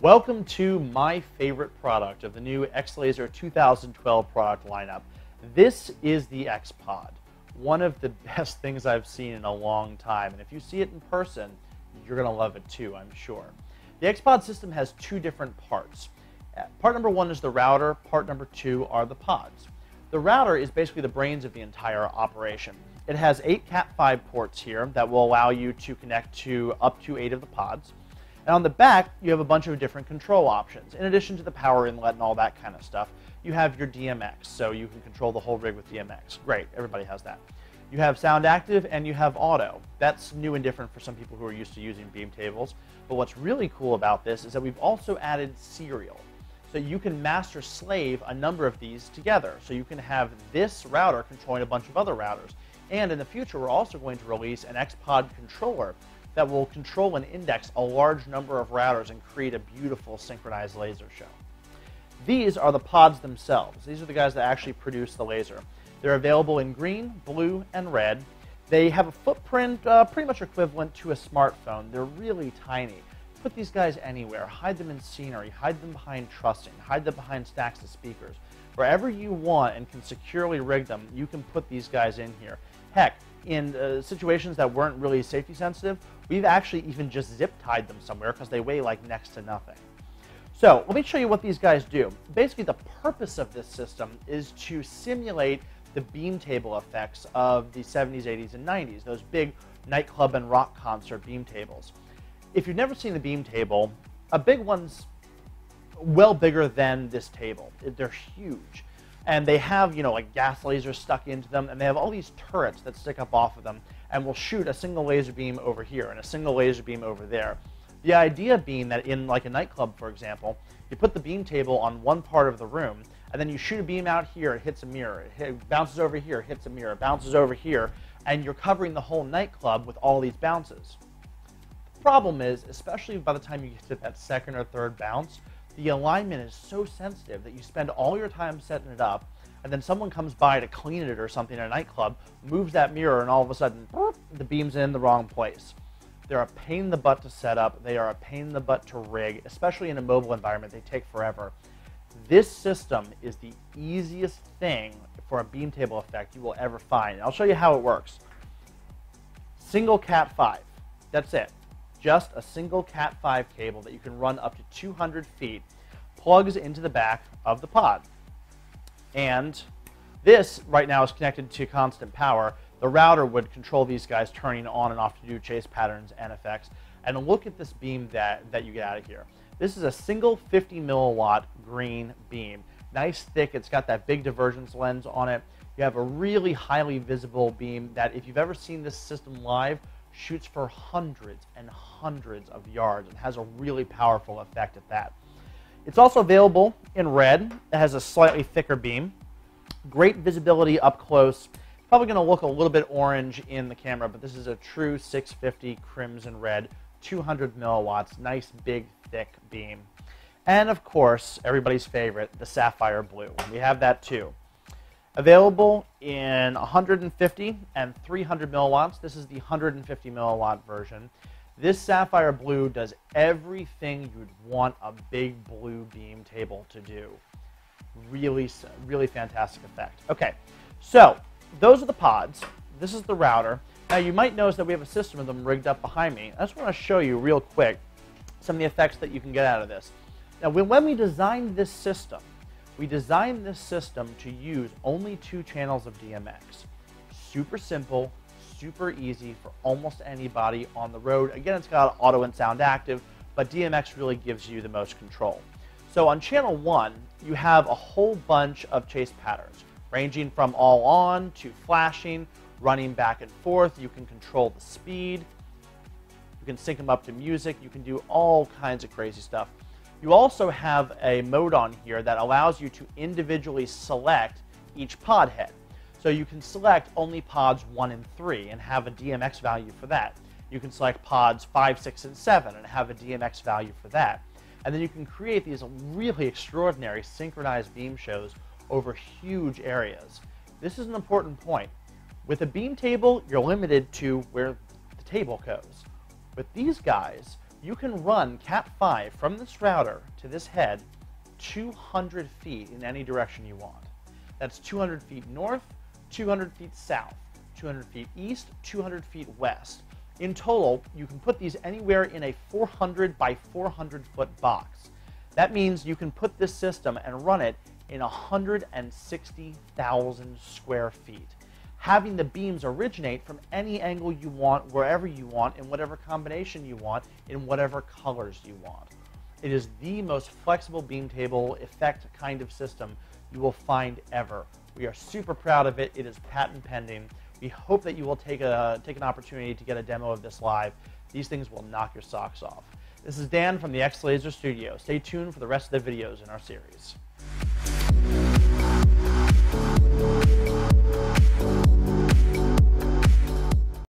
Welcome to my favorite product of the new X-Laser 2012 product lineup. This is the X-Pod, one of the best things I've seen in a long time. And if you see it in person, you're going to love it too, I'm sure. The X-Pod system has two different parts. Part number one is the router. Part number two are the pods. The router is basically the brains of the entire operation. It has 8 Cat5 ports here that will allow you to connect to up to 8 of the pods. And on the back, you have a bunch of different control options. In addition to the power inlet and all that kind of stuff, you have your DMX, so you can control the whole rig with DMX. Great, everybody has that. You have sound active and you have auto. That's new and different for some people who are used to using beam tables. But what's really cool about this is that we've also added serial. So you can master slave a number of these together. So you can have this router controlling a bunch of other routers. And in the future, we're also going to release an X-Pod controller that will control and index a large number of routers and create a beautiful synchronized laser show. These are the pods themselves. These are the guys that actually produce the laser. They're available in green, blue, and red. They have a footprint pretty much equivalent to a smartphone. They're really tiny. Put these guys anywhere. Hide them in scenery. Hide them behind trussing. Hide them behind stacks of speakers. Wherever you want and can securely rig them, you can put these guys in here. Heck, in situations that weren't really safety sensitive, we've actually even just zip tied them somewhere because they weigh like next to nothing. So let me show you what these guys do. Basically, the purpose of this system is to simulate the beam table effects of the 70s, 80s, and 90s, those big nightclub and rock concert beam tables. If you've never seen the beam table, a big one's well bigger than this table. They're huge. And they have, like gas lasers stuck into them, and they have all these turrets that stick up off of them and will shoot a single laser beam over here and a single laser beam over there. The idea being that in like a nightclub, for example, you put the beam table on one part of the room, and then you shoot a beam out here, it hits a mirror, it bounces over here, hits a mirror, bounces over here, and you're covering the whole nightclub with all these bounces. The problem is, especially by the time you get to that second or third bounce, the alignment is so sensitive that you spend all your time setting it up, and then someone comes by to clean it or something in a nightclub, moves that mirror, and all of a sudden, the beam's in the wrong place. They're a pain in the butt to set up. They are a pain in the butt to rig, especially in a mobile environment. They take forever. This system is the easiest thing for a beam table effect you will ever find. And I'll show you how it works. Single Cat5. That's it. Just a single Cat5 cable that you can run up to 200 feet, plugs into the back of the pod. And this right now is connected to constant power. The router would control these guys turning on and off to do chase patterns and effects. And look at this beam that you get out of here. This is a single 50 milliwatt green beam. Nice thick, it's got that big divergence lens on it. You have a really highly visible beam that if you've ever seen this system live, shoots for hundreds and hundreds of yards and has a really powerful effect at that. It's also available in red. It has a slightly thicker beam. Great visibility up close. Probably going to look a little bit orange in the camera, but this is a true 650 crimson red, 200 milliwatts, nice big thick beam. And of course, everybody's favorite, the sapphire blue. We have that too. Available in 150 and 300 milliwatts. This is the 150 milliwatt version. This sapphire blue does everything you'd want a big blue beam table to do. Really, really fantastic effect. Okay, so those are the pods. This is the router. Now you might notice that we have a system of them rigged up behind me. I just want to show you real quick some of the effects that you can get out of this. Now when we designed this system, we designed this system to use only 2 channels of DMX. Super simple, super easy for almost anybody on the road. Again, it's got auto and sound active, but DMX really gives you the most control. So on channel 1, you have a whole bunch of chase patterns, ranging from all on to flashing, running back and forth. You can control the speed. You can sync them up to music. You can do all kinds of crazy stuff. You also have a mode on here that allows you to individually select each pod head. So you can select only pods 1 and 3 and have a DMX value for that. You can select pods 5, 6, and 7 and have a DMX value for that. And then you can create these really extraordinary synchronized beam shows over huge areas. This is an important point. With a beam table, you're limited to where the table goes. With these guys, You can run Cat5 from this router to this head 200 feet in any direction you want. That's 200 feet north, 200 feet south, 200 feet east, 200 feet west. In total, you can put these anywhere in a 400 by 400 foot box. That means you can put this system and run it in 160,000 square feet, having the beams originate from any angle you want, wherever you want, in whatever combination you want, in whatever colors you want. It is the most flexible beam table effect kind of system you will find ever. We are super proud of it. It is patent pending. We hope that you will take an opportunity to get a demo of this live. These things will knock your socks off. This is Dan from the X Laser Studio. Stay tuned for the rest of the videos in our series.